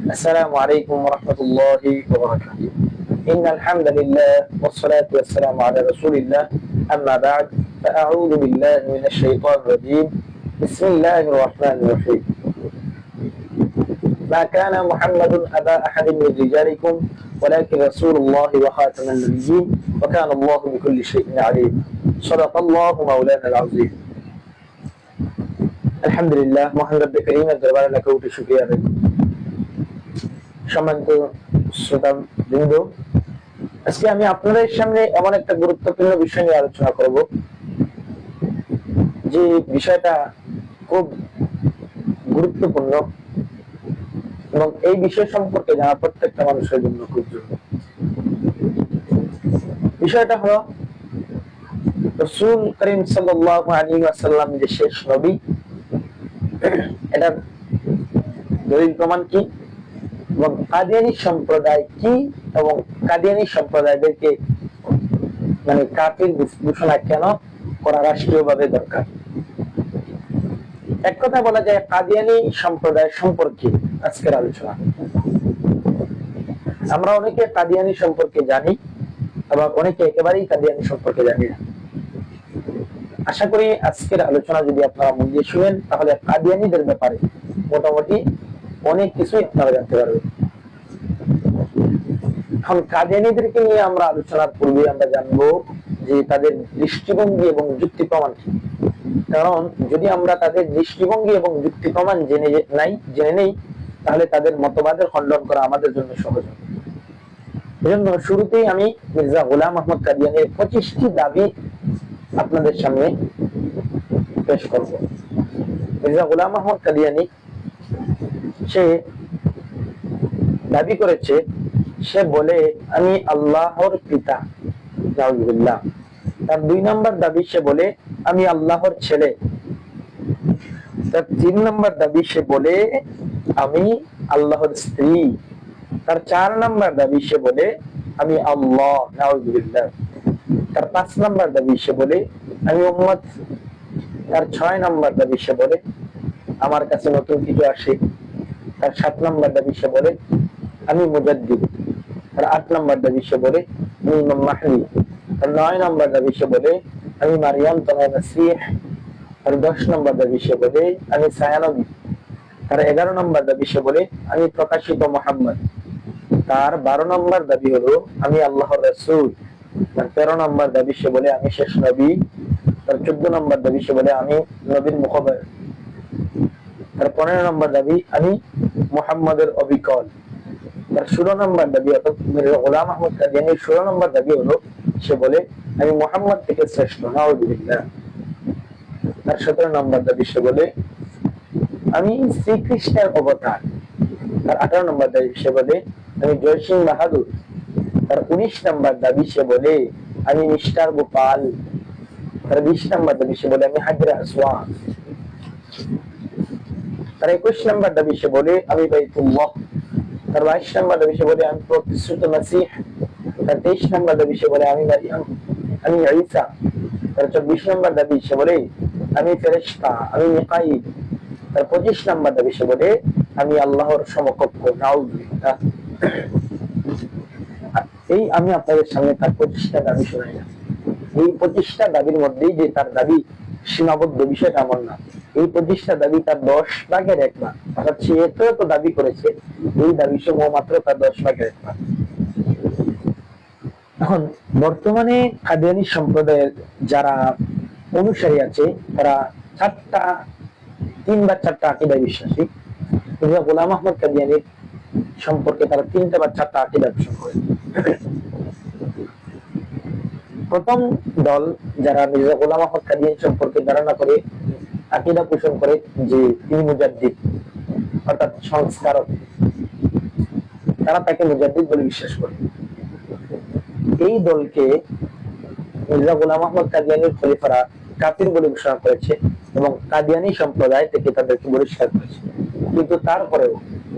السلام عليكم ورحمة الله وبركاته. إن الحمد لله والصلاة والسلام على رسول الله. أما بعد فأعوذ بالله من الشيطان الرجيم. بسم الله الرحمن الرحيم. ما كان محمد أبا أحد من رجالكم ولكن رسول الله وخاتم النبيين وكان الله بكل شيء عليم. صدق الله مولانا العظيم. الحمد لله. মহান রব্বে কারীমের দরবারে লাখ কোটি শুকরিয়া আদায় করি। সম্মানিত শ্রোতাবৃন্দ, আজকে আমি আপনাদের সামনে এমন একটা গুরুত্বপূর্ণ বিষয় নিয়ে আলোচনা করব, যে বিষয়টা খুব গুরুত্বপূর্ণ এবং এই বিষয় সম্পর্কে জানা প্রত্যেকটা মানুষের জন্য খুব জরুরি। বিষয়টা হলো রাসূল করিম সাল্লাল্লাহু আলাইহি ওয়াসাল্লাম যে শেষ নবী, এটার দলিল প্রমাণ কি এবং কাদিয়ানী সম্প্রদায় কি এবং কাদিয়ানী সম্প্রদায়দেরকে মানে কাফির ঘোষণা কেন করা রাষ্ট্রীয়ভাবে দরকার। এক কথা বলা যায় কাদিয়ানী সম্প্রদায় সম্পর্কে আজকের আলোচনা। আমরা অনেকে কাদিয়ানী সম্পর্কে জানি, আবার অনেকে একেবারেই কাদিয়ানী সম্পর্কে জানি না। আশা করি আজকের আলোচনা যদি আপনারা মন দিয়ে শুনেন, তাহলে কাদিয়ানীদের ব্যাপারে মোটামুটি অনেক কিছুই আপনারা জানতে পারবেন। এখন কাদিয়ানীদেরকে নিয়ে আমরা আলোচনার পূর্বে আমরা জানবো যে তাদের দৃষ্টিভঙ্গি এবং যুক্তি প্রমাণ কি। কারণ যদি আমরা তাদের দৃষ্টিভঙ্গি এবং যুক্তি প্রমাণ জেনে নেই, তাহলে তাদের মতবাদের খণ্ডন করা আমাদের জন্য সহজ হবে। এজন্য শুরুতেই আমি মির্জা গোলাম আহমদ কাদিয়ানীর 25টি দাবি আপনাদের সামনে পেশ করব। মির্জা গোলাম আহমদ কাদিয়ানী সে দাবি করেছে, সে বলে আমি আল্লাহর পিতা। নাউজুবিল্লাহ। তার 2 নম্বর দাবি, সে বলে আমি আল্লাহর ছেলে। তার 3 নম্বর দাবি, সে বলে আমি আল্লাহর স্ত্রী। তার 4 নম্বর দাবি, সে বলে আমি আল্লাহ। নাউজুবিল্লাহ। তার 5 নম্বর দাবি, সে বলে আমি উম্মত। তার 6 নম্বর দাবি, সে বলে আমার কাছে নতুন কিছু আসে। তার 7 নম্বর দাবি, সে বলে আমি মুজাদ্দিদ। তার 8 নম্বর দাবি, সে বলে আমি ইমাম মাহদী। তার 9 নম্বর দাবি, সে বলে আমি মারিয়াম তনয় মাসীহ। তার 10 নম্বর দাবি, সে বলে আমি সায়ানবী। তার 11 নম্বর দাবি, সে বলে আমি প্রকাশিত মুহাম্মদ। তার 12 নম্বর দাবি হলো আমি আল্লাহর রাসূল। তার 13 নম্বর দাবি, সে বলে আমি শেষ নবী। তার 14 নম্বর দাবি, সে বলে আমি নবীর মুখবর। তার 15 নম্বর দাবি আমি মুহাম্মদের অবিকল। তার 16 নম্বর দাবি, অর্থাৎ মির্জা গোলাম আহমদ কাদিয়ানীর 16 নম্বর দাবি হলো সে বলে আমি মুহাম্মদ থেকে শ্রেষ্ঠ। নাউজুবিল্লাহ। তার 17 নম্বর দাবি, সে বলে আমি শ্রীকৃষ্ণের অবতার। তার 18 নম্বর দাবি, সে বলে আমি জয় সিং বাহাদুর। তার 19 নম্বর দাবি, সে বলে আমি মিস্টার গোপাল। তার 20 নম্বর দাবি, সে বলে আমি হাজরা আসওয়াদ। তার 21 নম্বর দাবি, সে বলে আমি বাইতুল্লাহ। তার 22 নম্বর দাবি, সে বলে আমি প্রতিশ্রুত মাসীহ। তার 23 নম্বর দাবি, সে বলে আমি মারিয়াম, আমি ঈসা। তার 24 নম্বর দাবি, সে বলে আমি ফেরেশতা, আমি মিকাইল। তার 25 নম্বর দাবি, সে বলে আমি আল্লাহর সমকক্ষ। নাউজুবিল্লাহ। এই আমি আপনাদের সামনে তার 25টা দাবি শোনাইলাম। এই 25টা দাবির মধ্যেই যে তার দাবি সীমাবদ্ধ, বিষয়টা এমন না। এই 25টা দাবি তার 10 ভাগের 1 ভাগ, অর্থাৎ সে এত দাবি করেছে, এই দাবি সমূহ মাত্র তার 10 ভাগের 1 ভাগ। এখন বর্তমানে কাদিয়ানী সম্প্রদায়ের যারা অনুসারী আছে, তারা 3 বা 4টা আকীদায় বিশ্বাসী। মির্জা গোলাম আহমদ কাদিয়ানীর সম্পর্কে তারা 3টা বা 4টা আকীদা পোষণ করে। প্রথম দল যারা মির্জা গোলাম আহমদ কাদিয়ানী সম্পর্কে ধারণা করে, আকীদা পোষণ করে যে তিনি মুজাদ্দিদ, অর্থাৎ সংস্কারক, তারা তাকে মুজাদ্দিদ বলে বিশ্বাস করে। এই দলকে মির্জা গোলাম আহমদ কাদিয়ানীর খলিফারা কাফির বলে ঘোষণা করেছে এবং কাদিয়ানী সম্প্রদায় থেকে তাদেরকে বহিষ্কার করেছে। কিন্তু তারপরেও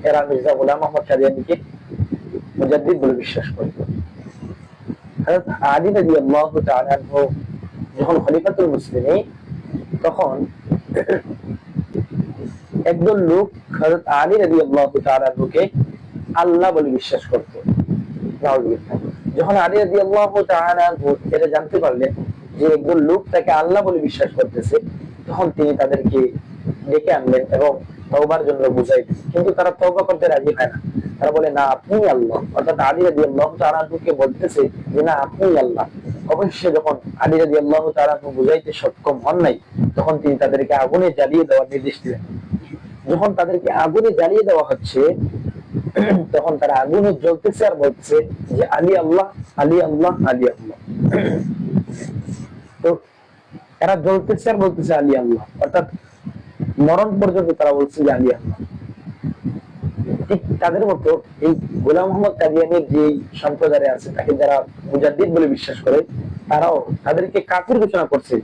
এরা মির্জা গোলাম আহমদ কাদিয়ানীকে মুজাদ্দিদ বলে বিশ্বাস করে। হযরত আলী রাদিয়াল্লাহু তাআলা আনহু যখন খলিফাতুল মুসলিমিন, তখন একদল লোক হযরত আলী রাদিয়াল্লাহু তাআলা আনহুকে আল্লাহ বলে বিশ্বাস করত। যখন আলী রাদিয়াল্লাহু তাআলা আনহু এটা জানতে পারলেন যে একদল লোক তাকে আল্লাহ বলে বিশ্বাস করতেছে, তখন তিনি তাদেরকে ডেকে আনলেন এবং তওবার জন্য বুঝাইলেন। কিন্তু তারা তওবা করতে রাজি হয় না। তারা বলে, না, আপনি আল্লাহ। অর্থাৎ আলী রাদিয়াল্লাহু তাআলা আনহুকে বলতেছে যে না, আপনি আল্লাহ। অবশ্যই যখন আলী রাদিয়াল্লাহু তাআলা আনহু বুঝাইতে সক্ষম হন নাই, তখন তিনি তাদেরকে আগুনে জ্বালিয়ে দেওয়ার নির্দেশ দিলেন। যখন তাদেরকে আগুনে জ্বালিয়ে দেওয়া হচ্ছে, তখন তারা আগুনে জ্বলতেছে আর বলতেছে যে আলী আল্লাহ, আলী আল্লাহ, আলী আল্লাহ। তো এরা জ্বলতেছে আর বলতেছে আলী আল্লাহ, অর্থাৎ মরণ পর্যন্ত তারা বলছে যে আলী আল্লাহ। ঠিক তাদের মতো এই গোলাম মোহাম্মদ কাদিয়ানীর যে সম্প্রদায় আছে, তাকে যারা মুজাদ্দিদ বলে বিশ্বাস করে, তারাও তাদেরকে কাফির ঘোষণা করছে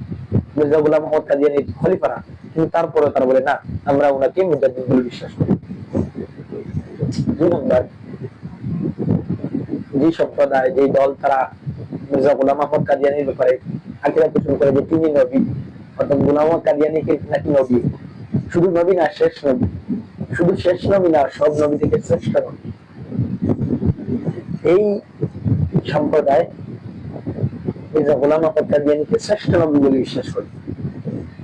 মির্জা গোলাম মোহাম্মদ কাদিয়ানীর খলিফারা। কিন্তু তারপরে তারা বলে, না, আমরা ওনাকে মুজাদ্দিদ বলে বিশ্বাস করি। দুই নম্বর, যে সম্প্রদায়, যে দল, তারা মির্জা গোলাম মোহাম্মদ কাদিয়ানীর ব্যাপারে আকীদা পোষণ করে যে তিনি নবী, অর্থাৎ গোলাম মোহাম্মদ কাদিয়ানী নাকি নবী, শুধু নবী না, শেষ নবী, শুধু শেষ নবী না, সব নবী থেকে শ্রেষ্ঠ নবী। এই সম্প্রদায় মির্জা গোলাম মোহাম্মদ কাদিয়ানীকে শ্রেষ্ঠ নবী বলে বিশ্বাস করে।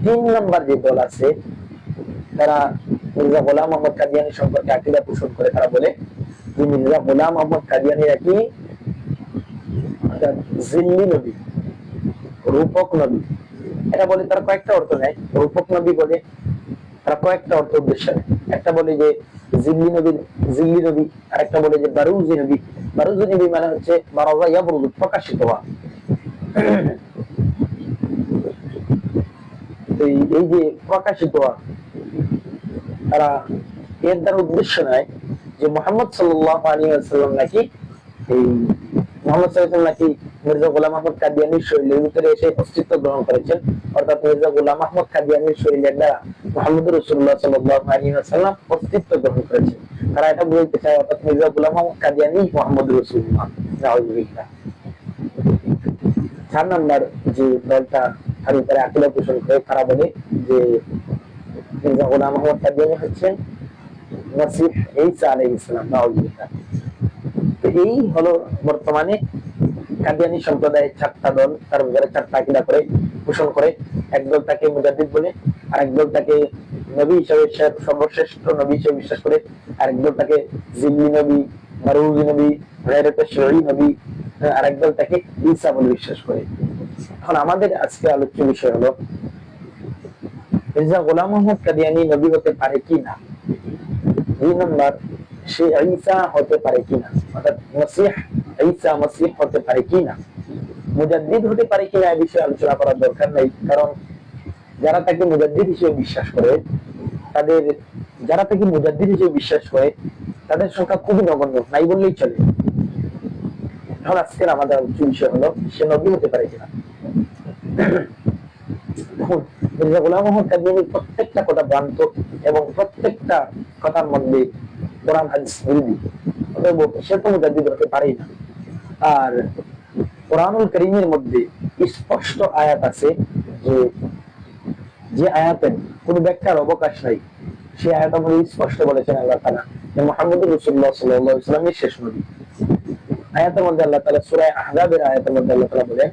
তিন নম্বর যে দল আছে, তারা মির্জা গোলাম মোহাম্মদ কাদিয়ানী সম্পর্কে আকীদা পোষণ করে। তারা বলে যে মির্জা গোলাম মোহাম্মদ কাদিয়ানী নাকি জিল্লি নবী, রূপক নবী। এটা বলে তারা কয়েকটা অর্থ নেয়। রূপক নবী বলে তারা কয়েকটা অর্থ উদ্দেশ্য নেয়। একটা বলে যে জিল্লি নবী, আর একটা বলে যে বারুজি নবী। বারুজি নবী মানে হচ্ছে বারাজা ইয়াবরুজু, প্রকাশিত হওয়া। এই যে প্রকাশিত হওয়া, তারা এর দ্বারা উদ্দেশ্য নেয় যে মুহাম্মদ সাল্লাল্লাহু আলাইহি ওয়াসাল্লাম নাকি মির্জা গোলাম আহমদ কাদিয়ানীর শরীরের ভিতরে এসে অস্তিত্ব গ্রহণ করেছেন। অর্থাৎ মির্জা গোলাম আহমদ কাদিয়ানীর শরীরের দ্বারা মুহাম্মদুর রাসূলুল্লাহ সাল্লাল্লাহু আলাইহি ওয়াসাল্লাম অস্তিত্ব গ্রহণ করেছেন। তারা এটা বলতে চায়, অর্থাৎ মির্জা গোলাম আহমদ কাদিয়ানী মুহাম্মদুর রাসূলুল্লাহ। নাউযুবিল্লাহ। 4 নম্বর যে দলটা তারা আকীদা পোষণ করে, তারা বলে যে মির্জা গোলাম আহমদ কাদিয়ানী হচ্ছেন মাসিহ ঈসা আলাইহিস সালাম। নাউযুবিল্লাহ। তো এই হলো বর্তমানে কাদিয়ানী সম্প্রদায়ের 4টা দল। তার ভিতরে 4টা আকীদা করে পোষণ করে। একদল তাকে মুজাদ্দিদ বলে, আরেকদল তাকে নবী হিসেবে, সর্বশ্রেষ্ঠ নবী হিসেবে বিশ্বাস করে, আরেকদল তাকে জিল্লি নবী, বারুজি নবী, গায়রাতে শরঈ নবী, আরেকদল তাকে ঈসা বলে বিশ্বাস করে। এখন আমাদের আজকে আলোচ্য বিষয় হলো মির্জা গোলাম আহমদ কাদিয়ানী নবী হতে পারে কি না। 2 নম্বর, সে ঈসা হতে পারে কিনা, অর্থাৎ ঈসা মসিহ হতে পারে কিনা, মুজাদ্দিদ হতে পারে কিনা, এই বিষয়ে আলোচনা করার দরকার নেই। কারণ যারা তাকে মুজাদ্দিদ হিসেবে বিশ্বাস করে, তাদের সংখ্যা খুবই নগণ্য, নাই বললেই চলে। এখন আজকের আমাদের আলোচ্য বিষয় হলো সে নবী হতে পারে কিনা। মির্জা গোলাম আহমদ কাদিয়ানীর প্রত্যেকটা কথা ভ্রান্ত এবং প্রত্যেকটা কথার মধ্যে কোরআন হাদিস বিরোধী। সে তো মুজাদ্দিদ হতে পারেই না। আর কোরআনুল কারীমের মধ্যে স্পষ্ট আয়াত আছে যে আয়াতের কোন ব্যাখ্যার অবকাশ নাই। সে আয়াত আমাদের স্পষ্ট বলেছেন আল্লাহ তাআলা যে মুহাম্মদুর রাসূলুল্লাহ সাল্লাল্লাহু আলাইহি ওয়াসাল্লামের শেষ নবী। আয়াতের মধ্যে আল্লাহ তাআলা সূরা আহজাবের আয়াতের মধ্যে আল্লাহ তাআলা বলেন,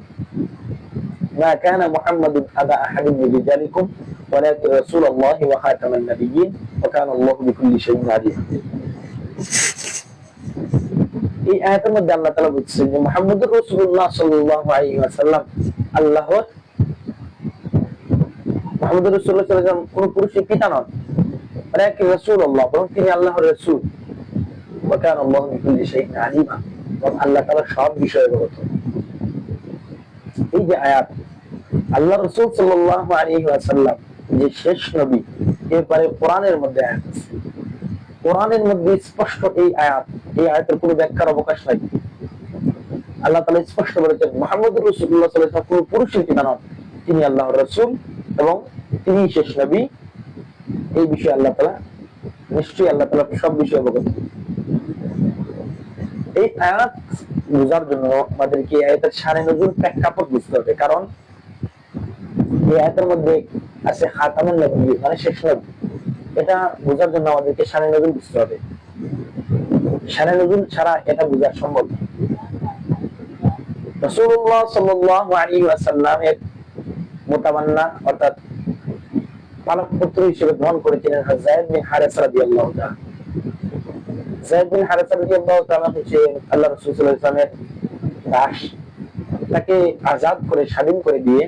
মা কানা মুহাম্মাদুন আবা আহাদিন মিন রিজালিকুম ওয়ালাকিন রাসূলুল্লাহি ওয়া খাতামান নাবিয়্যিন ওয়া কানা আল্লাহু বিকুল্লি শাইইন আলিম। এই আয়াতের মধ্যে আল্লাহ তাআলা বলছেন যে মুহাম্মদুর রাসূলুল্লাহ সাল্লাল্লাহু আলাইহি ওয়াসাল্লাম মুহাম্মদুর রাসূলুল্লাহ সাল্লাল্লাহু আলাইহি ওয়াসাল্লাম কোন পুরুষের পিতা নন, ওয়ালাকিন রাসূলুল্লাহ, বরং তিনি আল্লাহর রাসূল। ওয়া কানা আল্লাহু বিকুল্লি শাইইন আলিম, এবং আল্লাহ তাআলা সব বিষয়ে অবগত। এই যে আয়াত, আল্লাহ রাসূল সাল্লাল্লাহু আলাইহি ওয়াসাল্লাম যে শেষ নবী, এরপরে কোরআনের মধ্যে আয়াত আছে। কোরআনের মধ্যে স্পষ্ট এই আয়াতের কোনো ব্যাখ্যার অবকাশ নাই। আল্লাহ তাআলা স্পষ্ট বলেছেন মুহাম্মদুর রাসূলুল্লাহ সাল্লাল্লাহু আলাইহি ওয়াসাল্লাম কোনো পুরুষের পিতা নন, তিনি আল্লাহর রাসূল এবং তিনি শেষ নবী। এই বিষয়ে আল্লাহ তাআলা সব বিষয়ে অবগত। এই আয়াত বোঝার জন্য আমাদেরকে আয়াতের শানে নজুল প্রেক্ষাপট বুঝতে হবে। কারণ এই আয়াতের মধ্যে আছে খাতামুন নবী, মানে শেষ নবী। এটা বোঝার জন্য আমাদেরকে শানে নজুল বুঝতে হবে। শানে নজুল ছাড়া এটা বোঝা সম্ভব না। রাসূলুল্লাহ সাল্লাল্লাহু আলাইহি ওয়াসাল্লামের মুতাবান্না অর্থাৎ পালক পুত্র হিসেবে গ্রহণ করেছিলেন যায়েদ বিন হারেসা রাদিয়াল্লাহু তাআলা। যায়েদ বিন হারেসা রাদিয়াল্লাহু তাআলা হচ্ছে আল্লাহ রাসূল সাল্লাল্লাহু আলাইহি ওয়াসাল্লামের দাস। তাকে আজাদ করে স্বাধীন করে দিয়ে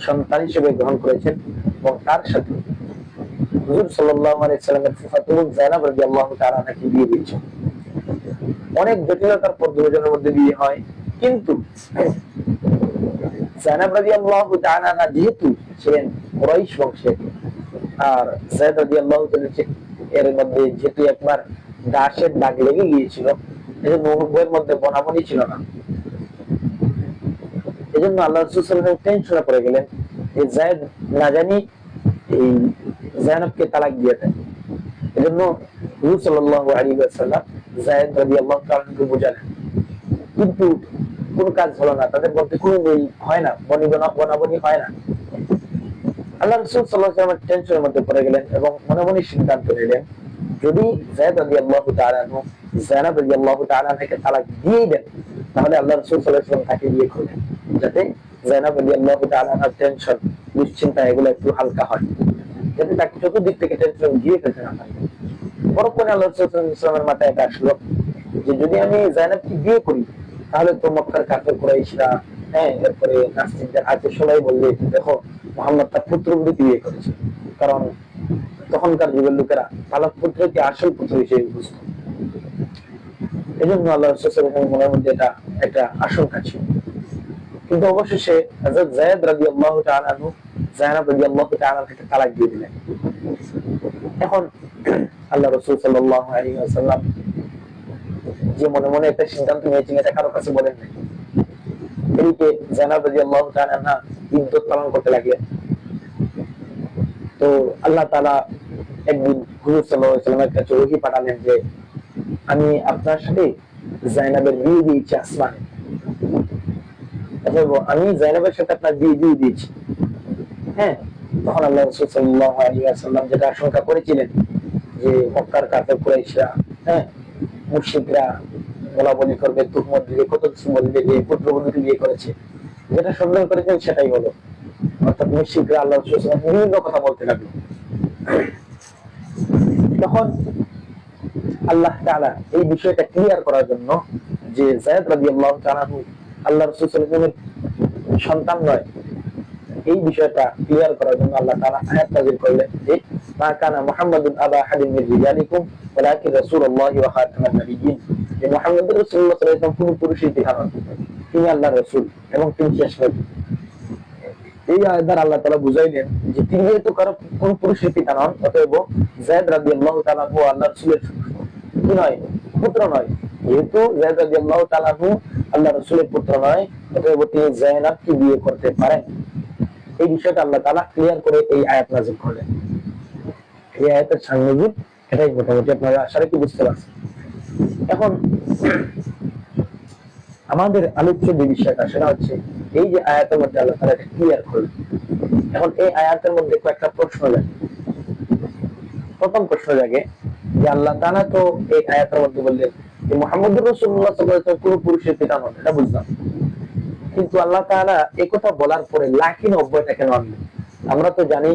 সন্তান হিসেবে গ্রহণ করেছেন এবং তার সাথে হুজুর সাল্লাল্লাহু আলাইহি ওয়াসাল্লামের ফুফাতো বোন যায়েনব রাদিয়াল্লাহু তাআলা তাকে বিয়ে দিয়েছেন। অনেক জটিলতার পর দুজনের মধ্যে বিয়ে হয়, কিন্তু যায়েনব রাদিয়াল্লাহু তাআলা যেহেতু ছিলেন কুরাইশ বংশের, আর যায়েদ রাদিয়াল্লাহু তাআলা এর মধ্যে যেহেতু একবার দাসের দাগ লেগে গিয়েছিল, এজন্য উভয়ের মধ্যে বনাবনি ছিল না। এজন্য আল্লাহ রাসূল সাল্লাল্লাহু আলাইহি ওয়াসাল্লাম টেনশনে পড়ে গেলেন যে যায়েদ না জানি এই যায়েনবকে তালাক দিয়ে দেয়। এজন্য হুজুর সাল্লাল্লাহু আলাইহি ওয়াসাল্লাম যায়েদ রাদিয়াল্লাহু তাআলাকে বোঝালেন, কিন্তু কোনো কাজ হলো না, তাদের মধ্যে কোনো মিল হয় না, বনাবনি হয় না। আল্লাহ রাসূল সাল্লাল্লাহু আলাইহি ওয়াসাল্লাম টেনশনের মধ্যে পড়ে গেলেন এবং মনে মনে সিদ্ধান্ত নিলেন, যদি যায়েদ রাদিয়াল্লাহু তাআলা যায়েনব রাদিয়াল্লাহু তাআলা থেকে তালাক দিয়ে দেন, তাহলে আল্লাহ রাসূল সাল্লাল্লাহু আলাইহি ওয়াসাল্লাম তাকে বিয়ে করবেন, যাতে যায়েনব রাদিয়াল্লাহু তাআলার টেনশন, দুশ্চিন্তা এগুলো একটু হালকা হয়, যাতে তাকে চতুর্দিক থেকে টেনশন গিয়ে ফেলতে না পারে। পরক্ষণে আল্লাহ রাসূল সাল্লাল্লাহু আলাইহি ওয়াসাল্লামের মাথায় এটা আসলো যে যদি আমি যায়েনবকে বিয়ে করি, তাহলে তো মক্কার কাফের কুরাইশরা, এরপরে নাস্তিকদের আছে, সবাই বলবে দেখো মুহাম্মদ তার পুত্রবধূকে বিয়ে করেছে। কারণ তখনকার যুগের লোকেরা পালক পুত্রকে আসল পুত্র হিসেবে বুঝত। এই জন্য আল্লাহ রাসূল সাল্লাল্লাহু আলাইহি ওয়াসাল্লামের মনের মধ্যে এটা একটা আশঙ্কা ছিল। কিন্তু অবশেষে হযরত যায়েদ রাদিয়াল্লাহু তাআলা আনহু যায়েনব রাদিয়াল্লাহু তাআলা থেকে তালাক দিয়ে দিলেন। এখন আল্লাহ রাসূল সাল্লাল্লাহু আলাইহি ওয়াসাল্লাম যে মনে মনে একটা সিদ্ধান্ত নিয়েছিলেন, এটা কারো কাছে বলেন নাই। এদিকে যায়েনব রাদিয়াল্লাহু তাআলা আনহা ইদ্দত পালন করতে লাগলেন। তো আল্লাহ তাআলা একদিন হুজুর সাল্লাল্লাহু আলাইহি ওয়াসাল্লামের কাছে ওহী পাঠালেন যে আমি আপনার সাথে যায়েনবের বিয়ে দিয়েছি আসমানে, আমি যায়েনবের সাথে আপনার বিয়ে দিয়ে দিয়েছি। তখন আল্লাহ রাসূল সাল্লাল্লাহু আলাইহি ওয়াসাল্লাম যেটা আশঙ্কা করেছিলেন যে মক্কার কাফের কুরাইশরা, মুশরিকরা বলাবলি করবে, তুহমত দিবে, কত কিছু বলবে যে পুত্রবধূকে বিয়ে করেছে, যেটা সন্দেহ করেছেন সেটাই হলো। অর্থাৎ মুশরিকরা আল্লাহ রাসূল সাল্লাল্লাহু আলাইহি ওয়াসাল্লাম বিভিন্ন কথা বলতে লাগলো। তখন আল্লাহ তাআলা এই বিষয়টা ক্লিয়ার করার জন্য যে যায়েদ রাদিয়াল্লাহু তাআলা আল্লাহ রাসূল সাল্লাল্লাহু আলাইহি ওয়াসাল্লামের সন্তান নয়, এই বিষয়টা ক্লিয়ার করার জন্য আল্লাহ তাআলা আয়াত নাযিল করলেন যে মা কানা মুহাম্মাদুন আবা আহাদিন মিন রিজালিকুম ওয়ালাকিন রাসূলুল্লাহি ওয়া খাতামান নাবিয়্যিন, যে মুহাম্মদ রাসূলুল্লাহ সাল্লাল্লাহু আলাইহি ওয়াসাল্লাম কোন পুরুষের পিতা নন, তিনি আল্লাহর রাসূল এবং তিনি শেষ নবী। এই আয়াত দ্বারা আল্লাহ তাআলা বুঝাইলেন যে তিনি যেহেতু কোন পুরুষের পিতা নন, অতএব যায়েদ রাদিয়াল্লাহু তাআলা আল্লাহর রাসূলের কি নয়, পুত্র নয়। যেহেতু যায়েদ রাদিয়াল্লাহু তাআলা আল্লাহর রাসূলের পুত্র নয়, অতএব তিনি যায়েনবকে বিয়ে করতে পারেন। এই বিষয়টা আল্লাহ তাআলা ক্লিয়ার করে এই আয়াত নাযিল করলেন। এই আয়াতের সান্নিধ্য এটাই মোটামুটি আপনারা আশা রাখি বুঝতে পারছেন। এখন আমাদের আলোচ্য যে বিষয়টা সেটা হচ্ছে এই যে আয়াতের মধ্যে আল্লাহ তাআলা ক্লিয়ার করলেন। এখন এই আয়াতের মধ্যে কয়েকটা প্রশ্ন জাগে। প্রথম প্রশ্ন জাগে যে আল্লাহ তাআলা তো এই আয়াতের মধ্যে বললেন যে মুহাম্মদুর রাসূলুল্লাহ সাল্লাল্লাহু আলাইহি ওয়াসাল্লাম কোন পুরুষের পিতা নন, এটা বুঝলাম, কিন্তু আল্লাহ তাআলা এই কথা বলার পরে লাকিন অব্যয়টা কেন আনলেন? আমরা তো জানি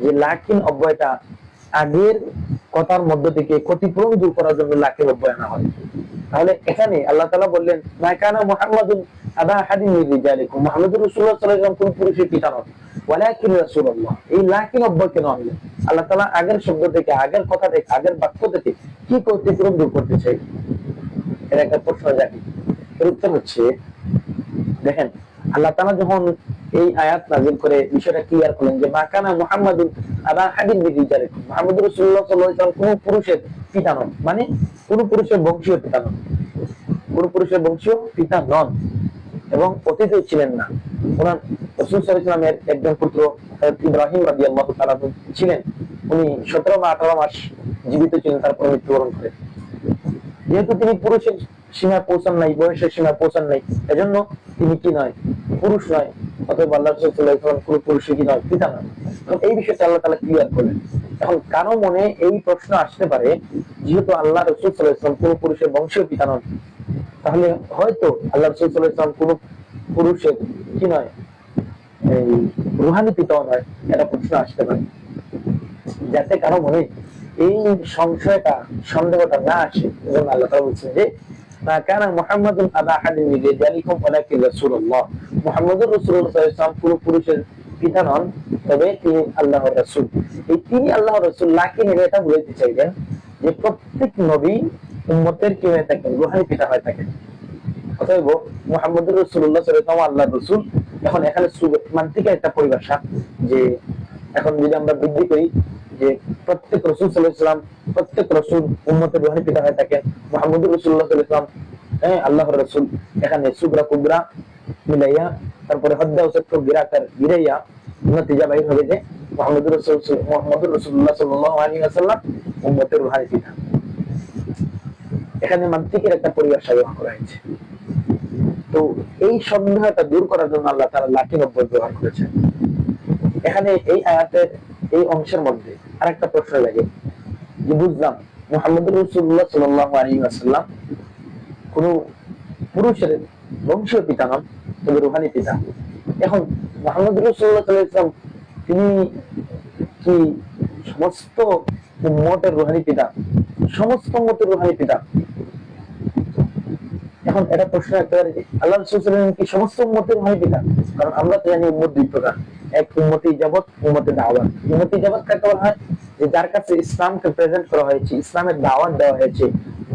যে লাকিন অব্যয়টা আগের কথার মধ্য থেকে ক্ষতিপূরণ দূর করার জন্য লাকিন অব্যয় আনা হয়। তাহলে এখানে আল্লাহ তাআলা বললেন মা কানা মুহাম্মাদুন আবা আহাদিন মিন রিজালিকুম, মুহাম্মদুর রাসূলুল্লাহ সাল্লাল্লাহু আলাইহি ওয়াসাল্লাম কোন পুরুষের পিতা নন, ওয়ালাকিন রাসূলুল্লাহ, এই লাকিন অব্যয় কেন আনলেন? আল্লাহ তাআলা আগের শব্দ থেকে, আগের কথা থেকে, আগের বাক্য থেকে কি ক্ষতিপূরণ দূর করতে চাই? এর একটা প্রশ্ন জাগে। এর উত্তর হচ্ছে, দেখেন আল্লাহ তাআলা যখন এই আয়াত নাযিল করে বিষয়টা ক্লিয়ার করলেন যে মা কানা মুহাম্মাদুন আবা আহাদিন মিন রিজালিকুম, মুহাম্মদুর রাসূলুল্লাহ সাল্লাল্লাহু আলাইহি ওয়াসাল্লাম কোন পুরুষের পিতা নন, মানে কোন পুরুষের বংশীয় পিতা নন, কোন পুরুষের বংশীয় পিতা নন এবং অতীতে ছিলেন না। ওনার রাসূল সাল্লাল্লাহু আলাইহি ওয়াসাল্লামের একজন পুত্র ইব্রাহিম রাদিয়াল্লাহু তাআলা ছিলেন, উনি 17 বা 18 মাস জীবিত ছিলেন, তারপর মৃত্যুবরণ করেন। যেহেতু তিনি পুরুষের সীমায় পৌঁছান নাই, বয়সের সীমায় পৌঁছান নাই, এজন্য তিনি কি নয়, পুরুষ নয়। অতএব আল্লাহ রাসূল সাল্লাল্লাহু আলাইহি ওয়াসাল্লাম কোন পুরুষের কি নয়, পিতা নয়। এই বিষয়টা আল্লাহ তাআলা ক্লিয়ার করলেন। এখন কারো মনে এই প্রশ্ন আসতে পারে, যেহেতু আল্লাহ রাসূল সাল্লাল্লাহু আলাইহি ওয়াসাল্লাম কোন পুরুষের বংশীয় পিতা নন, তাহলে হয়তো আল্লাহ রাসূল সাল্লাল্লাহু আলাইহি ওয়াসাল্লাম কোন পুরুষের কি নয়, এই রুহানি পিতাও নয়। এটা প্রশ্ন আসতে পারে, যাতে কারো মনে এই সংশয়টা, সন্দেহটা না আসে। এবং আল্লাহ তাআলা বলছেন যে মা কানা মুহাম্মাদুন আবা আহাদিন মিন রিজালিকুম ওয়ালাকিন রাসূলুল্লাহ, মুহাম্মদুর রাসূলুল্লাহ সাল্লাল্লাহু আলাইহি ওয়াসাল্লাম কোন পুরুষের পিতা নন, তবে তিনি আল্লাহর রাসূল। এই তিনি আল্লাহর রাসূল লাকিন এটা বলতে চাইলেন যে প্রত্যেক নবী উম্মতের কি হয়ে থাকেন, রূহানি পিতা হয়ে থাকেন। অতএব মুহাম্মদুর রাসূলুল্লাহ সাল্লাল্লাহু আলাইহি ওয়াসাল্লাম আল্লাহর রাসূল। এখন এখানে মানতিকা একটা পরিভাষা, যে এখন যদি আমরা বৃদ্ধি করি যে প্রত্যেক রাসূল সাল্লাল্লাহু আলাইহি ওয়াসাল্লাম, প্রত্যেক রাসূল উম্মতের রূহানি পিতা হয়ে থাকেন, মুহাম্মদুর রাসূলুল্লাহ সাল্লাল্লাহু আলাইহি ওয়াসাল্লাম আল্লাহর রাসূল। এখানে সুগরা কুবরা মিলাইয়া তারপরে হদ্দা ওসত্র গিরাকার গিরাইয়া নতিজা বাইর হবে যে মুহাম্মদুর রাসূলুল্লাহ সাল্লাল্লাহু আলাইহি ওয়াসাল্লাম উম্মতের রূহানি পিতা। এখানে মান্তিকের একটা পরিভাষা ব্যবহার করা হয়েছে। তো এই সন্দেহটা দূর করার জন্য আল্লাহ তাআলা লাঠি নব্বত ব্যবহার করেছেন। এখানে এই আয়াতের এই অংশের মধ্যে আরেকটা প্রশ্ন লাগে, যে বুঝলাম মুহাম্মদুর রাসূলুল্লাহ সাল্লাল্লাহু আলাইহি ওয়াসাল্লাম কোন পুরুষের বংশীয় পিতা নন, তবে রূহানি পিতা। এখন মুহাম্মদুর রাসূলুল্লাহ সাল্লাল্লাহু আলাইহি ওয়াসাল্লাম তিনি কি সমস্ত উম্মতের রূহানি পিতা, সমস্ত উম্মতের রূহানি পিতা? এখন এটা প্রশ্ন একেবারে আল্লাহ রাসূল সাল্লাল্লাহু আলাইহি ওয়াসাল্লাম কি সমস্ত উম্মতের রূহানি পিতা? কারণ আমরা তো জানি উম্মত দুই প্রকার, এক উম্মতে ইজাবত, উম্মতে দাওয়াত। উম্মতে ইজাবত কাকে বলা হয়? যে যার কাছে ইসলামকে প্রেজেন্ট করা হয়েছে, ইসলামের দাওয়াত দেওয়া হয়েছে,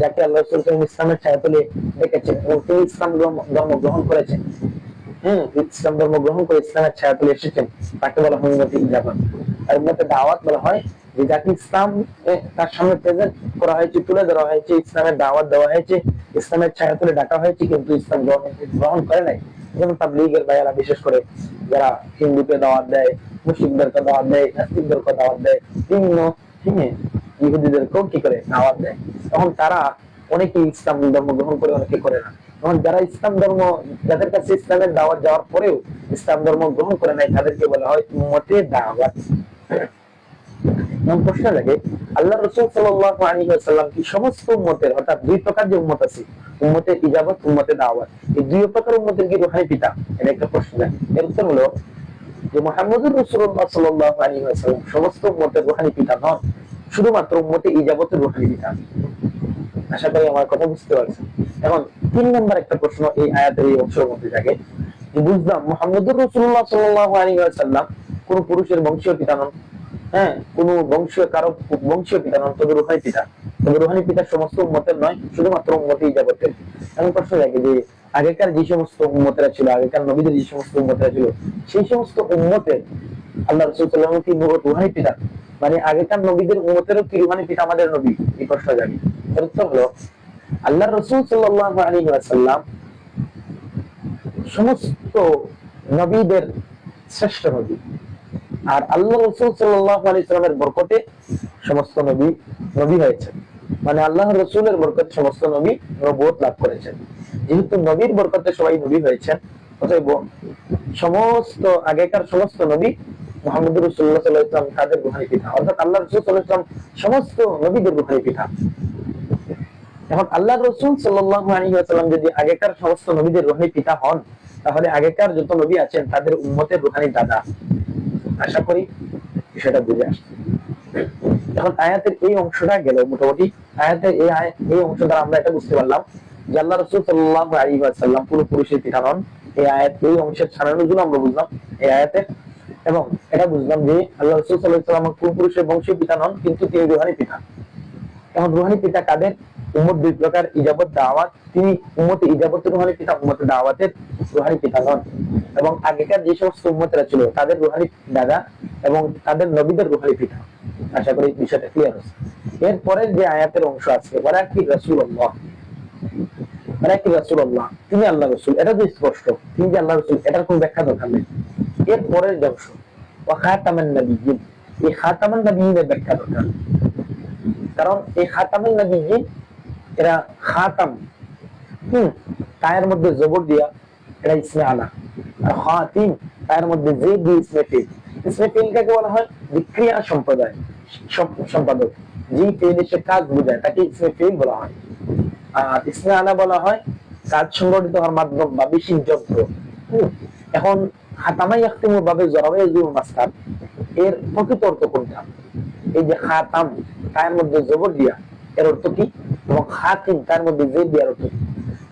যাকে আল্লাহ রাসূল সাল্লাল্লাহু আলাইহি ওয়াসাল্লাম ইসলামের ছায়াতলে ডেকেছেন এবং তিনি ইসলাম ধর্ম গ্রহণ করেছেন, ইসলাম ধর্ম গ্রহণ করে ইসলামের ছায়াতলে এসেছেন, তাকে বলা হয় উম্মতে ইজাবত। আর উম্মতে দাওয়াত বলা হয় যে যাকে ইসলাম তার সামনে প্রেজেন্ট করা হয়েছে, তুলে ধরা হয়েছে, ইসলামের দাওয়াত দেওয়া হয়েছে, ইসলামের ছায়াতলে ডাকা হয়েছে, কিন্তু ইসলাম গ্রহণ করে নাই। যেমন তাবলীগের ভাইয়েরা বিশেষ করে যারা হিন্দুকে দাওয়াত দেয়, মুশরিকদেরকে দাওয়াত দেয়, নাস্তিকদেরকে দাওয়াত দেয়, বিভিন্ন ইহুদিদেরকেও কি করে দাওয়াত দেয়, তখন তারা অনেকে ইসলাম ধর্ম গ্রহণ করে, অনেকে করে না। তখন যারা ইসলাম ধর্ম, যাদের কাছে ইসলামের দাওয়াত যাওয়ার পরেও ইসলাম ধর্ম গ্রহণ করে নাই, তাদেরকে বলা হয় উম্মতে দাওয়াত। প্রশ্ন লাগে, আল্লাহ রাসূল সাল্লাল্লাহু আলাইহি ওয়াসাল্লাম কি সমস্ত উম্মতের, অর্থাৎ দুই প্রকার যে উম্মত আছে, উম্মতে ইজাবত, উম্মতে দাওয়াত, এই দুই প্রকার উম্মতের কি রূহানি পিতা? এটা একটা প্রশ্ন। এর উত্তর হলো যে মুহাম্মদুর রাসূলুল্লাহ সাল্লাল্লাহু আলাইহি ওয়াসাল্লাম সমস্ত উম্মতের রূহানি পিতা নন, শুধুমাত্র উম্মতে ইজাবতের রূহানি পিতা। আশা করি আমার কথা বুঝতে পারছেন। এখন 3 নম্বর একটা প্রশ্ন এই আয়াতের এই অংশের মধ্যে থাকে, যে বুঝলাম মুহাম্মদুর রাসূলুল্লাহ সাল্লাল্লাহু আলাইহি ওয়াসাল্লাম কোন পুরুষের বংশীয় পিতা নন, কোন বংশীয় কারো বংশীয় পিতা নন, তবে রূহানি পিতা। তবে রূহানি পিতা সমস্ত উম্মতের নয়, শুধুমাত্র উম্মতে ইজাবতের। এমন প্রশ্ন লাগে যে আগেকার যে সমস্ত উম্মতেরা ছিল, আগেকার নবীদের যে সমস্ত উম্মতেরা ছিল, সেই সমস্ত উম্মতের আল্লাহ রাসূল সাল্লাল্লাহু আলাইহি ওয়াসাল্লাম কি রূহানি পিতা? মানে আগেকার নবীদের উম্মতেরও কি রূহানি পিতা আমাদের নবী? এই প্রশ্ন জানি। এর উত্তর হলো আল্লাহ রাসূল সাল্লাল্লাহু আলাইহি ওয়াসাল্লাম সমস্ত নবীদের শ্রেষ্ঠ নবী। আর আল্লাহ রাসূল সাল্লাল্লাহু আলাইহি ওয়াসাল্লামের বরকতে সমস্ত নবী নবী হয়েছে, মানে আল্লাহ রাসূলের বরকতে সমস্ত নবী নবুয়ত লাভ করেছেন। যেহেতু নবীর বরকতে সবাই নবী হয়েছেন, অতএব সমস্ত আগেকার সমস্ত নবী মুহাম্মদুর রাসূলুল্লাহ সাল্লাল্লাহু আলাইহি ওয়াসাল্লাম তাদের রূহানি পিতা, অর্থাৎ আল্লাহ রাসূল সাল্লাল্লাহু আলাইহি ওয়াসাল্লাম সমস্ত নবীদের রূহানি পিতা। এখন আল্লাহ রাসূল সাল্লাল্লাহু আলাইহি ওয়াসাল্লাম যদি আগেকার সমস্ত নবীদের রূহানি পিতা হন, তাহলে আগেকার যত নবী আছেন তাদের উম্মতের রূহানি দাদা। আশা করি বিষয়টা বুঝে আসছে। এখন আয়াতের এই অংশটা গেল, মোটামুটি আয়াতের এই অংশ দ্বারা আমরা এটা বুঝতে পারলাম যে আল্লাহ রাসূল সাল্লাল্লাহু আলাইহি ওয়াসাল্লাম পুরো পুরুষের পিতা নন। এই আয়াত, এই অংশের ছাড়ানোর আমরা বুঝলাম এই আয়াতে, এবং এটা বুঝলাম যে আল্লাহ রাসূল সাল্লাল্লাহু আলাইহি ওয়াসাল্লাম পুরো পুরুষের বংশীয় পিতা নন, কিন্তু তিনি রূহানি পিতা। এখন রূহানি পিতা কাদের? উম্মত দুই প্রকার, ইজাবত, দাওয়াত। তিনি উম্মতে ইজাবতের রূহানি পিতা, উম্মতে দাওয়াতের রূহানি পিতা নন। এবং আগেকার যে সমস্ত উম্মতেরা ছিল তাদের রূহানি দাদা এবং তাদের নবীদের রূহানি পিতা। আশা করি বিষয়টা ক্লিয়ার হচ্ছে। এরপরের যে আয়াতের অংশ আছে, ওয়ালাকিন রাসূলুল্লাহ, ওয়ালাকিন রাসূলুল্লাহ, তিনি আল্লাহ রাসূল, এটা তো স্পষ্ট। তিনি যে আল্লাহ রাসূল, এটার কোনো ব্যাখ্যা দরকার নেই। এরপরের যে অংশ, ওয়া খাতামান নাবিয়্যিন, এই খাতামান নাবিয়্যিনের ব্যাখ্যা দরকার। কারণ এই খাতামান নাবিয়্যিন, এরা খাতাম, তায়ের মধ্যে জবর দিয়া, এটা ইসমে আলা। আর খাতিম, তায়ের মধ্যে যে দিয়ে ইসমে ফিল। ইসমে ফিল কাকে বলা হয়? যে ক্রিয়া সম্প্রদায়, সম্পাদক, যে ফেল এসে কাজ বোঝায় তাকে ইসমে ফেল বলা হয়। আর ইসমে আলা বলা হয় কাজ সংগঠিত হওয়ার মাধ্যম বা বিশেষ যন্ত্র। এখন খাতামা ইয়াখতিমু বাবে জরাবে ইয়াজিবু মাসদার, এর প্রকৃত অর্থ কোনটা? এই যে খাতাম, তার মধ্যে জবর দিয়া, এর অর্থ কি? এবং খাতিম, তার মধ্যে জেদ দেওয়ার অর্থ কি?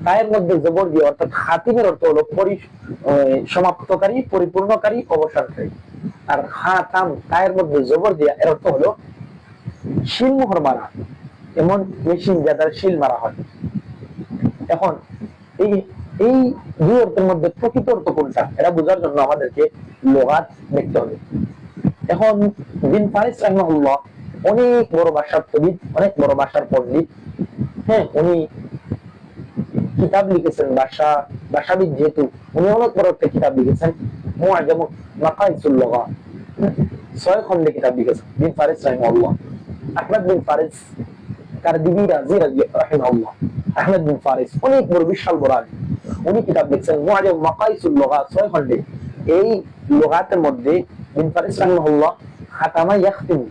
তায়ের মধ্যে জবর দিয়া অর্থাৎ খাতিমের অর্থ হলো সমাপ্তকারী, পরিপূর্ণকারী, অবসানকারী। আর খাতাম, তায়ের মধ্যে জবর দিয়া, এর অর্থ হলো শিল মোহর মারা, এমন মেশিন যাদের শিল মারা হয়। এখন এই এই দুই অর্থের মধ্যে প্রকৃত অর্থ কোনটা, এটা বোঝার জন্য আমাদেরকে লগাত দেখতে হবে। এখন বিন ফারিস রাহিমাহুল্লাহ অনেক বড় ভাষার তবিদ, অনেক বড় ভাষার পণ্ডিত। হ্যাঁ, উনি কিতাব লিখেছেন, ভাষাবিদ যেহেতু, উনি অনেক বড় একটা কিতাব লিখেছেন, মুআজাম মাকাইসুল লুগা, 6 খণ্ডে কিতাব লিখেছেন বিন ফারিস রাহিমাহুল্লাহ। আহমদ বিন ফারিস কারদিবি রাজি রাহিমাহুল্লাহ, আহমদ বিন ফারিস অনেক বড়, বিশাল বড় আলেম। উনি কিতাব লিখছেন মুআজাম মাকাইসুল লুগা, 6 খণ্ডে। এই লুগাতের মধ্যে বিন ফারিস রাহিমাহুল্লাহ খাতামা ইয়াখতিমু,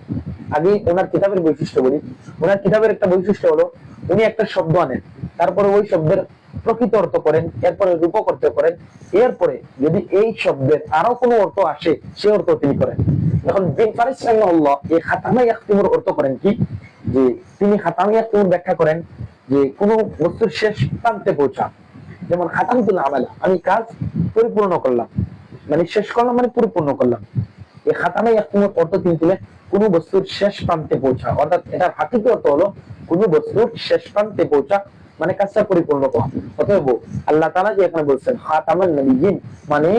আগে ওনার কিতাবের বৈশিষ্ট্য বলি। ওনার কিতাবের একটা বৈশিষ্ট্য হলো উনি একটা শব্দ আনেন, তারপরে ওই শব্দের প্রকৃত অর্থ করেন, এরপরে রূপক অর্থ করেন, এরপরে যদি এই শব্দের আরো কোনো অর্থ আসে সে অর্থ তিনি করেন। এখন বিন ফারিস রাহিমাহুল্লাহ এই খাতামা ইয়াখতিমুর অর্থ করেন কি, যে তিনি খাতামা ইয়াখতিমুর ব্যাখ্যা করেন যে কোনো বস্তুর শেষ প্রান্তে পৌঁছা। যেমন খাতামতুল আমালা, আমি কাজ পরিপূর্ণ করলাম, মানে শেষ করলাম, মানে পরিপূর্ণ করলাম। এই খাতামা ইয়াখতিমুর অর্থ তিনি দিলেন কোন বস্তুর শেষ প্রান্তে পৌঁছা, অর্থাৎ এটার হাকিকত অর্থ হলো কোন বস্তুর শেষ প্রান্তে পৌঁছা, মানে কাজটা পরিপূর্ণ করা। অতএব আল্লাহ তাআলা যে এখানে বলছেন খাতামান নবিয়্যিন, মানে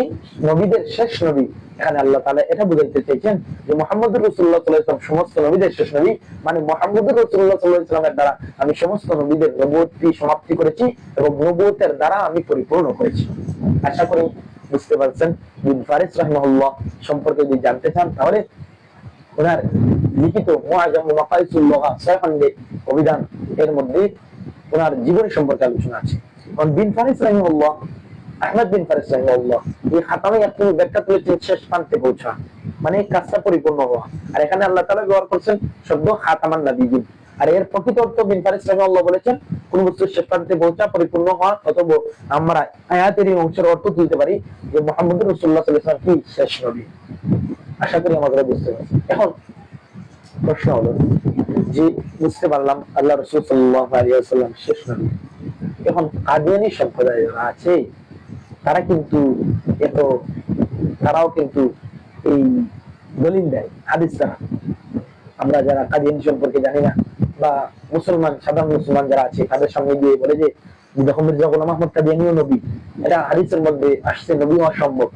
নবীদের শেষ নবী, এখানে আল্লাহ তাআলা এটা বুঝাইতে চাইছেন যে মুহাম্মদুর রাসূলুল্লাহ সাল্লাল্লাহু আলাইহি ওয়াসাল্লাম সমস্ত নবীদের শেষ নবী, মানে মুহাম্মদুর রাসূলুল্লাহ সাল্লাল্লাহু আলাইহি ওয়াসাল্লামের দ্বারা আমি সমস্ত নবীদের নবুয়তি সমাপ্তি করেছি এবং নবুয়তের দ্বারা আমি পরিপূর্ণ করেছি। আশা করি বুঝতে পারছেন। বিন ফারিস রাহিমাহুল্লাহ সম্পর্কে যদি জানতে চান তাহলে ওনার লিখিত মুআজাম মাকাইসুল লুগা 6 খণ্ডে অভিধান, এর মধ্যে ওনার জীবনী সম্পর্কে আলোচনা আছে। কারণ বিন ফারিস রাহিমাহুল্লাহ, আহমদ বিন ফারিস রাহিমাহুল্লাহ এই খাতামে একটু ব্যাখ্যা করেছেন শেষ প্রান্তে পৌঁছা, মানে কাজটা পরিপূর্ণ হওয়া। আর এখানে আল্লাহ তাআলা ব্যবহার করছেন শব্দ খাতামান নবিয়্যিন। আর এর প্রকৃত অর্থ বিন ফারিস রাহিমাহুল্লাহ বলেছেন কোন বস্তুর শেষ প্রান্তে পৌঁছা, পরিপূর্ণ হওয়া। অথবা আমরা আয়াতের এই অংশের অর্থ তুলতে পারি যে মুহাম্মদুর রাসূলুল্লাহ সাল্লাল্লাহু আলাইহি ওয়াসাল্লাম কি শেষ নবী। আশা করি আমাদের বুঝতে পারছি। এখন প্রশ্ন হলো যে বুঝতে পারলাম আল্লাহ রাসূল সাল্লাল্লাহু আলাইহি ওয়াসাল্লাম শেষ নবী। এখন কাদিয়ানী সম্প্রদায় যারা আছে তারা কিন্তু তারাও কিন্তু এই দলিল দেয় হাদিস দ্বারা। আমরা যারা কাদিয়ানী সম্পর্কে জানি না বা মুসলমান, সাধারণ মুসলমান যারা আছে তাদের সামনে গিয়ে বলে যে দেখো মির্জা গোলাম আহমদ কাদিয়ানীও নবী, এটা হাদিসের মধ্যে আসছে, নবী হওয়া সম্ভব।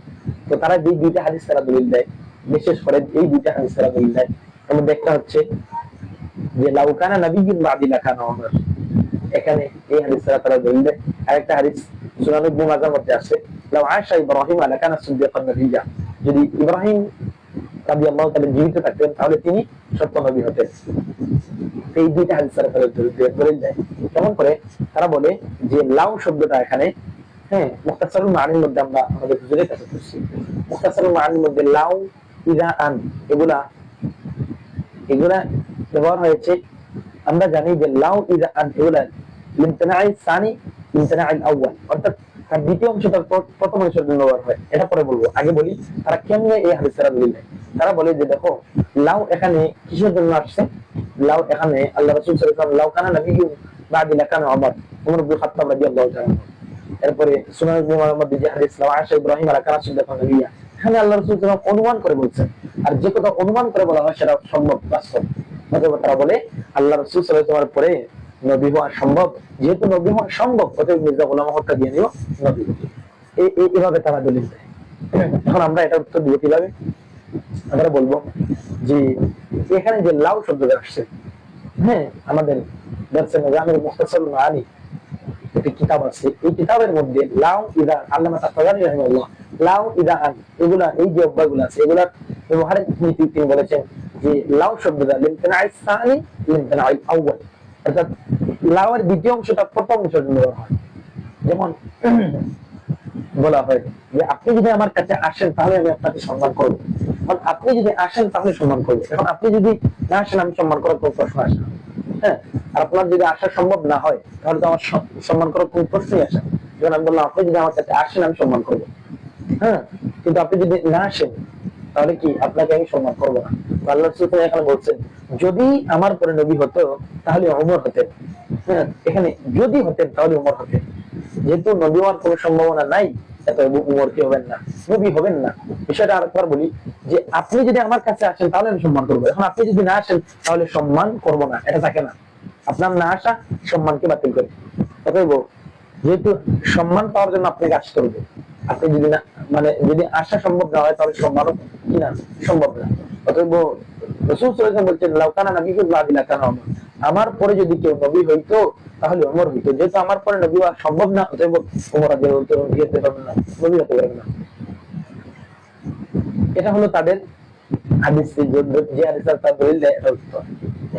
তো তারা যে দুইটা হাদিস তারা দলিল দেয়, বিশেষ করে এই দুইটা হাদিস তারা দলিল দেয়। এর মধ্যে একটা হচ্ছে যে লাউ কানা নাবিয়্যুন বা'দি লাকানা ওমর, এখানে এই হাদিস তারা দলিল দেয়। আরেকটা হাদিস সুনান ইবনে মাজাহর মধ্যে আছে লাউ আশা ইব্রাহিম লাকানা সিদ্দীকান নাবিয়্যা, যদি ইব্রাহিম রাদিয়াল্লাহু তাআলা জীবিত থাকতেন তাহলে তিনি সত্য নবী হতেন। এই দুইটা হাদিস তারা দলিল দেয়। কেমন করে? তারা বলে যে লাউ শব্দটা এখানে, হ্যাঁ, মুখতাসারুল মাআনির মধ্যে আমরা আমাদের হুজুরের কাছে পড়ছি, মুখতাসারুল মাআনির মধ্যে লাউ, ইযা, আন এগুলা ব্যবহার হয়েছে। আমরা জানি যে লাউ, ইযা, আন এগুলা লিমতিনাই সানি, লিমতিনাই আউয়াল, অর্থাৎ তার দ্বিতীয় অংশটা প্রথম অংশের জন্য ব্যবহার হয়। এটা পরে বলবো, আগে বলি তারা কেমনে এই হাদিসটা দলিল দেয়। তারা বলে যে দেখো লাউ এখানে কিসের জন্য আসছে? লাউ এখানে আল্লাহ রাসূল সাল্লাল্লাহু আলাইহি ওয়াসাল্লাম লাউ কানা নাবিয়্যুন বা'দি লাকানা ওমর, ওমর ইবনে খাত্তাব রাদিয়াল্লাহু তাআলা। এরপরে সুনান ইবনে মাজাহর মধ্যে যে হাদিস লাউ আশা ইব্রাহিম লাকানা সিদ্দীকান নাবিয়্যা, এখানে আল্লাহ রাসূল সাল্লাল্লাহু আলাইহি ওয়াসাল্লাম অনুমান করে বলছেন। আর যে কথা অনুমান করে বলা হয় সেটা সম্ভব, বাস্তব। অতএব তারা বলে আল্লাহ রাসূল সাল্লাল্লাহু আলাইহি ওয়াসাল্লাম পরে নবী হওয়া সম্ভব, যেহেতু নবী হওয়া সম্ভব অতএব মির্জা গোলাম আহমদ কাদিয়ানীও নবী। এইভাবে তারা দলিল দেয়। এখন আমরা এটা উত্তর দিব কিভাবে? আমরা বলবো যে এখানে যে লাউ শব্দটা আসছে, হ্যাঁ, আমাদের দর্শন গ্রামের মুখতাসারুল মাআনি একটি কিতাব আছে, এই কিতাবের মধ্যে লাউ, ইদা, আল্লামা তাফাজানি রাহিমাহুল্লাহ লাউ, ইদা, আন এগুলা, এই যে অব্যয়গুলো আছে এগুলার ব্যবহারের নীতি তিনি বলেছেন যে লাউ শব্দটা লিমতিনাই সানি, লিমতিনাই আউয়াল, অর্থাৎ লাউয়ের দ্বিতীয় অংশটা প্রথম অংশের জন্য ব্যবহার হয়। যেমন বলা হয় যে আপনি যদি আমার কাছে আসেন তাহলে আমি আপনাকে সম্মান করবো, আপনি যদি আসেন তাহলে সম্মান করবো, এখন আপনি যদি না আসেন আমি সম্মান করার কোনো প্রশ্ন আসে না। হ্যাঁ, আর আপনার যদি আসা সম্ভব না হয় তাহলে তো আমার সম্মান করার কোনো প্রশ্নই আসে না। যেমন আমি বললাম আপনি যদি আমার কাছে আসেন আমি সম্মান করবো, হ্যাঁ, কিন্তু আপনি যদি না আসেন তাহলে কি আপনাকে আমি সম্মান করবো না। আল্লাহ রাসূল এখানে বলছেন যদি আমার পরে নবী হতো তাহলে ওমর হতেন। হ্যাঁ, এখানে যদি হতেন তাহলে ওমর হতেন, যেহেতু নবী হওয়ার কোনো সম্ভাবনা নাই অতএব উমর কি হবেন না, নবী হবেন না। বিষয়টা আরেকবার বলি যে আপনি যদি আমার কাছে আসেন তাহলে আমি সম্মান করবো, এখন আপনি যদি না আসেন তাহলে সম্মান করবো না, এটা থাকে না। আপনার না আসা সম্মানকে বাতিল করে। অতএব যেহেতু সম্মান পাওয়ার জন্য আপনাকে আসতে হবে, আপনি যদি না মানে যদি আসা সম্ভব না হয় তাহলে সম্মানও কি না সম্ভব না। অতএব রাসূল সাল্লাল্লাহু আলাইহি ওয়াসাল্লাম বলছেন লাউকানা নাবিয়্যুন বা'দি লাকানা ওমর, আমার পরে যদি কেউ নবী হইতো তাহলে ওমর হইতো, যেহেতু আমার পরে নবী হওয়া সম্ভব না অতএব ওমর যেতে পারবেন না, নবী হতে পারবেন না। এটা হলো তাদের হাদিস, যে হাদিসটা তার দলিল দেয় এটা উত্তর।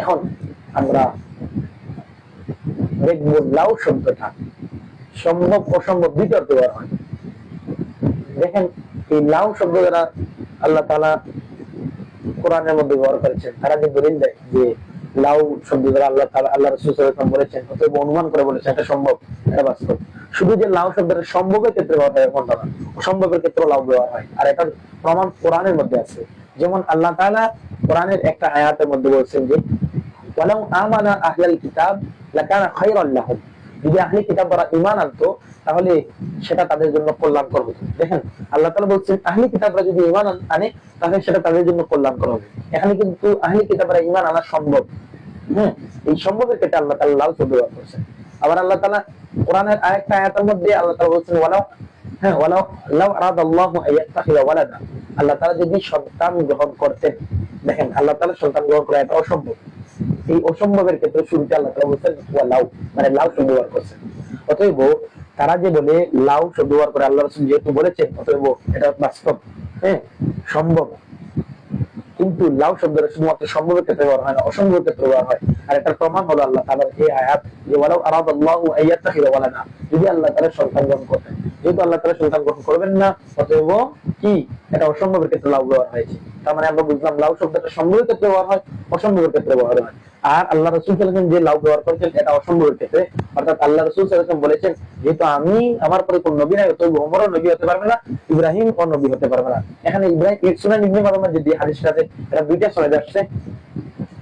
এখন আমরা দেখবো লাউ শব্দটা সম্ভব অসম্ভব দুইটা অর্থ ব্যবহার হয়। দেখেন এই লাউ শব্দ দ্বারা আল্লাহ তাআলা কোরআনের মধ্যে ব্যবহার করেছেন, তারা যে দলিল দেয় যে লাউ শব্দ দ্বারা আল্লাহ তাআলা আল্লাহ রাসূল সাল্লাল্লাহু আলাইহি ওয়াসাল্লাম বলেছেন, অতএব অনুমান করে বলেছেন এটা সম্ভব, এটা বাস্তব। শুধু যে লাউ শব্দটা সম্ভবের ক্ষেত্রে ব্যবহার হয় এমনটা না, অসম্ভবের ক্ষেত্রে লাউ ব্যবহার হয়, আর এটার প্রমাণ কোরআনের মধ্যে আছে। যেমন আল্লাহ তাআলা কোরআনের একটা আয়াতের মধ্যে বলছেন যে ওয়ালাউ আমানা আহলাল কিতাব লাকানা খায়রাল লাহুম, যদি আহলে কিতাবরা ঈমান আনতো তাহলে সেটা তাদের জন্য কল্যাণকর হতো। দেখেন আল্লাহ তাআলা বলছেন আহলে কিতাবরা যদি ঈমান আনে তাহলে সেটা তাদের জন্য কল্যাণকর হবে। এখানে কিন্তু আহলে কিতাবরা ঈমান আনা সম্ভব, হ্যাঁ, এই সম্ভবের ক্ষেত্রে আল্লাহ তাআলা লাউ শব্দ ব্যবহার করেছেন। আবার আল্লাহ তাআলা কোরআনের আরেকটা আয়াতের মধ্যে আল্লাহ তাআলা বলছেন ওয়ালাউ, হ্যাঁ, ওয়ালাউ লাউ আরাদাল্লাহু আইয়াত্তাখিযা ওয়ালাদা, আল্লাহ তাআলা যদি সন্তান গ্রহণ করতেন। দেখেন আল্লাহ তাআলা সন্তান গ্রহণ করা এটা অসম্ভব, এই অসম্ভবের ক্ষেত্রে শুরুতে আল্লাহ তাআলা বলছেন ওয়ালাউ, মানে লাউ শব্দ ব্যবহার করছেন। অতএব তারা যে বলে লাউ শব্দ ব্যবহার করে আল্লাহ রাসূল যেহেতু বলেছেন অতএব এটা বাস্তব, হ্যাঁ, সম্ভব। কিন্তু লাউ শব্দটা শুধুমাত্র সম্ভবের ক্ষেত্রে ব্যবহার হয় না, অসম্ভবের ক্ষেত্রে ব্যবহার হয়। আর এটার প্রমাণ হলো আল্লাহ তাআলার এই আয়াত যে ওয়ালাউ আরাদাল্লাহু আইয়াত্তাখিযা ওয়ালাদা, যদি আল্লাহ তাআলা সন্তান গ্রহণ করতেন, যেহেতু আল্লাহ তাআলা সন্তান গ্রহণ করবেন না অতএব কি এটা অসম্ভবের ক্ষেত্রে লাউ ব্যবহার হয়েছে। তার মানে আমরা বুঝলাম লাউ শব্দটা সম্ভবের ক্ষেত্রে ব্যবহার হয়, অসম্ভবের ক্ষেত্রে ব্যবহার হয়। আর আল্লাহ রাসূল সাল্লাল্লাহু আলাইহি ওয়াসাল্লাম যে লাউ ব্যবহার করেছেন এটা অসম্ভবের ক্ষেত্রে, অর্থাৎ আল্লাহ রাসূল সাল্লাল্লাহু আলাইহি ওয়াসাল্লাম বলেছেন যেহেতু আমি আমার পরে কোন নবী নাই অতএব ওমরও নবী হতে পারবে না, ইব্রাহিম ও নবী হতে পারবে না। এখানে ইব্রাহিম সুনান ইবনে মারুয়ার যে হাদিসটা আছে এটা দুইটা সনদে আসছে,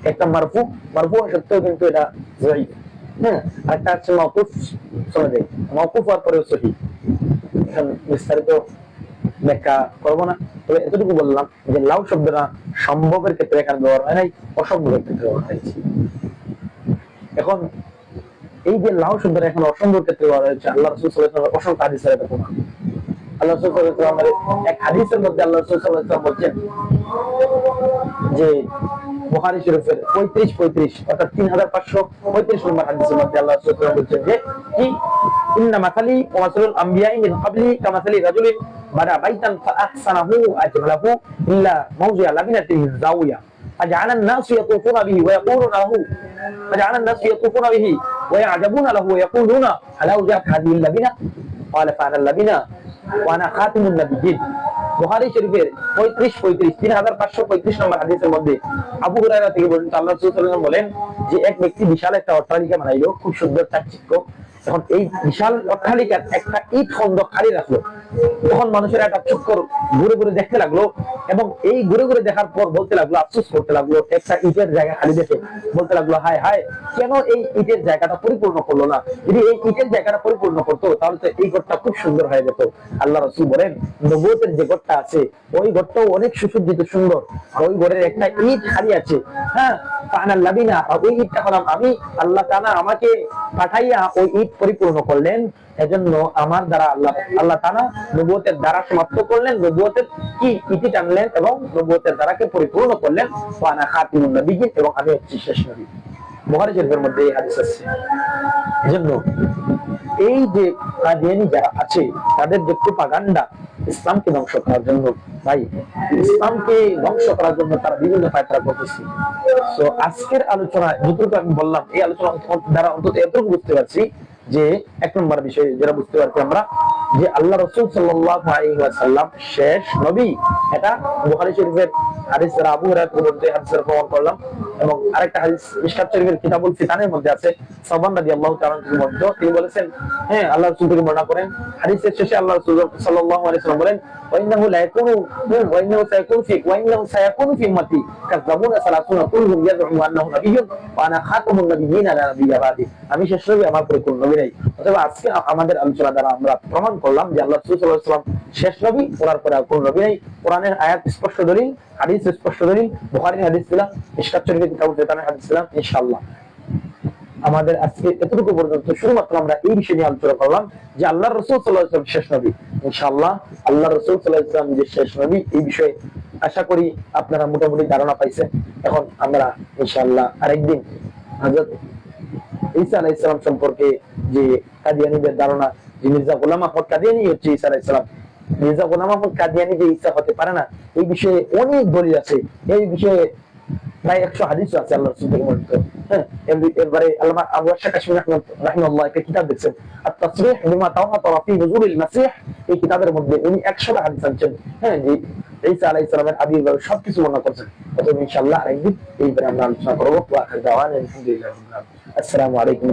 একটা মারফু, মারফু সত্ত্বেও কিন্তু এটা যায়ীফ, হ্যাঁ, আর একটা আছে মাওকুফ সনদে, মাওকুফ হওয়ার পরেও সহিহ। এখন বিস্তারিত ব্যাখ্যা করবো না, তবে এতটুকু বললাম যে লাউ শব্দটা সম্ভবের ক্ষেত্রে এখানে ব্যবহার হয় নাই, অসম্ভবের ক্ষেত্রে ব্যবহার হয়েছে। এখন এই যে লাউ শব্দটা এখন অসম্ভবের ক্ষেত্রে ব্যবহার হয়েছে আল্লাহ রাসূল সাল্লাল্লাহু আলাইহি ওয়াসাল্লাম অসংখ্য হাদিসের এটা প্রমাণ। আল্লাহ রাসূল সাল্লাল্লাহু আলাইহি ওয়াসাল্লাম এক হাদিসের মধ্যে আল্লাহ রাসূল সাল্লাল্লাহু আলাইহি ওয়াসাল্লাম বলছেন যে বুখারী শরীফের 35 অর্থাৎ 3535 নম্বর হাদিসের মধ্যে আল্লাহ রাসূল সাল্লাল্লাহু আলাইহি ওয়াসাল্লাম বলছেন যে কি ইন্না মাসালি ওয়া মাসালুল আমবিয়াই মিন ক্বাবলি কামাসালি রাজুলিন বানা বাইতান ফাআহসানাহু আজমালাহু ইল্লা মাওজিআ লাবিনাতিন যাওয়া فجعل الناس يطوفون به ويقولون له فجعل الناس يطوفون به ويعجبون له ويقولون هل وجدت هذه اللبنة قال فأنا اللبنة وأنا خاتم النبيين। বুখারী শরীফের 3535 নম্বর হাদিসের মধ্যে আবু হুরায়রা থেকে বলেন আল্লাহ রাসূল সাল্লাল্লাহু আলাইহি ওয়াসাল্লাম বলেন যে এক ব্যক্তি বিশাল একটা অট্টালিকা বানাইলো, খুব সুন্দর চাকচিক্য। এখন এই বিশাল অট্টালিকার একটা ইট খন্ড খালি রাখলো, তখন মানুষের একটা চক্কর ঘুরে ঘুরে দেখতে লাগলো এবং এই ঘুরে ঘুরে দেখার পর বলতে লাগলো, আফসোস করতে লাগলো, একটা ইটের জায়গা খালি দেখে বলতে লাগলো হায় হায় কেন এই ইটের জায়গাটা পরিপূর্ণ করলো না, যদি এই ইটের জায়গাটা পরিপূর্ণ করতো তাহলে তো এই ঘরটা খুব সুন্দর হয়ে যেত। আল্লাহ রাসূল বলেন নবুয়তের যে ঘরটা আছে ওই ঘরটাও অনেক সুসজ্জিত সুন্দর, আর ওই ঘরের একটা ইট খালি আছে, হ্যাঁ, ফানাল লাবিনা, ওই ইটটা হলাম আমি, আল্লাহ তাআলা আমাকে পাঠাইয়া ওই ইট পরিপূর্ণ করলেন, এজন্য আমার দ্বারা আল্লাহ তাআলা নবুয়তের দ্বারা সমাপ্ত করলেন, নবুয়তের কি ইতি টানলেন এবং নবুয়তের দ্বারাকে পরিপূর্ণ করলেন, ওয়ানা খাতিমুন নবিয়্যিন, এবং আমি হচ্ছি শেষ নবী। বুখারী শরীফের মধ্যে এই হাদিস আছে। এজন্য এই যে কাদিয়ানী যারা আছে তাদের যে প্রোপাগান্ডা ইসলামকে ধ্বংস করার জন্য, ভাই ইসলামকে ধ্বংস করার জন্য তারা বিভিন্ন ফায়দা করতেছে। তো আজকের আলোচনা যতটুকু আমি বললাম এই আলোচনা দ্বারা অন্তত এতটুকু বুঝতে পারছি যে এক নম্বর বিষয় যেটা বুঝতে পারছি আমরা যে আল্লাহ রাসূল সাল্লাল্লাহু আলাইহি ওয়াসাল্লাম শেষ নবী, এটা বুখারী শরীফের হাদিস আবু হুরায়রা থেকে হাদিসের প্রমাণ করলাম। এবং আরেকটা হাদিস মিশকাত শরীফের কিতাবুল ফিতানের মধ্যে আছে, সাওবান রাদিয়াল্লাহু তাআলা থেকে বর্ণিত, তিনি বলেছেন, হ্যাঁ আল্লাহ রাসূল থেকে বর্ণনা করেন, হাদিসের শেষে আল্লাহ রাসূল সাল্লাল্লাহু আলাইহি ওয়াসাল্লাম বলেন, ওয়াইন্নাহু লা ইয়াকুনু ওয়াইন্নাহু সায়াকুনু ফি ওয়াইন্নাহু সায়াকুনু ফি উম্মতি কাযাবুনা সালাতুনা কুল্লুহুম ইয়াদউ আন্নাহু নাবিয়্যুন ওয়া আনা খাতামুন নাবিয়্যিনা লা নাবিয়্যা বাদি। আমি শেষ নবী, আমার পরে কোন নবী নাই। অথবা আজকে আমাদের আলোচনা দ্বারা আমরা প্রমাণ করলাম যে আল্লাহ রাসূল সাল্লাল্লাহু আলাইহি ওয়াসাল্লাম শেষ নবী, ওনার পরে আর কোন নবী নাই। কোরআনের আয়াত স্পষ্ট দলিল, হাদিস স্পষ্ট দলিল, বুখারীর হাদিস ছিলাম, মিশকাত শরীফের কিতাবুল ফিতানের হাদিস ছিলাম। ইনশাআল্লাহ আমাদের আজকে এতটুকু পর্যন্ত, শুধুমাত্র আমরা এই বিষয় নিয়ে আলোচনা করলাম যে আল্লাহ রাসূল সাল্লাল্লাহু আলাইহি ওয়াসাল্লাম শেষ নবী। ইনশাআল্লাহ আল্লাহ রাসূল সাল্লাল্লাহু আলাইহি ওয়াসাল্লাম যে শেষ নবী, এই বিষয়ে আশা করি আপনারা মোটামুটি ধারণা পাইছেন। এখন আমরা ইনশাআল্লাহ আরেকদিন হযরত ঈসা আলাইহিস সালাম সম্পর্কে যে কাদিয়ানীদের ধারণা, যে মির্জা গোলাম আহমদ কাদিয়ানী হচ্ছে ঈসা আলাইহিস সালাম, মির্জা গোলাম আহমদ কাদিয়ানী যে ঈসা হতে পারে না, এই বিষয়ে অনেক দলিল আছে। এই বিষয়ে প্রায় 100 হাদিস আছে আল্লাহ রাসূল থেকে বর্ণিত। হ্যাঁ, এবারে আল্লামা আবু আশাক কাশিমি রাহিমাহুল্লাহ একটা কিতাব দিয়েছেন, আত-তাসরিহ বিমা তাওয়াতারা ফি নুজুলিল মাসিহ। এই কিতাবের মধ্যে উনি 100 হাদিস আনছেন, হ্যাঁ, যে ঈসা আলাইহিস সালামের আবির্ভাব সবকিছু বর্ণনা করছেন। অতএব ইনশাআল্লাহ আরেকদিন এই ব্যাপারে আমরা আলোচনা করব। ওয়া আখির দাওয়ানা আলহামদুলিল্লাহ। আসসালামু আলাইকুম।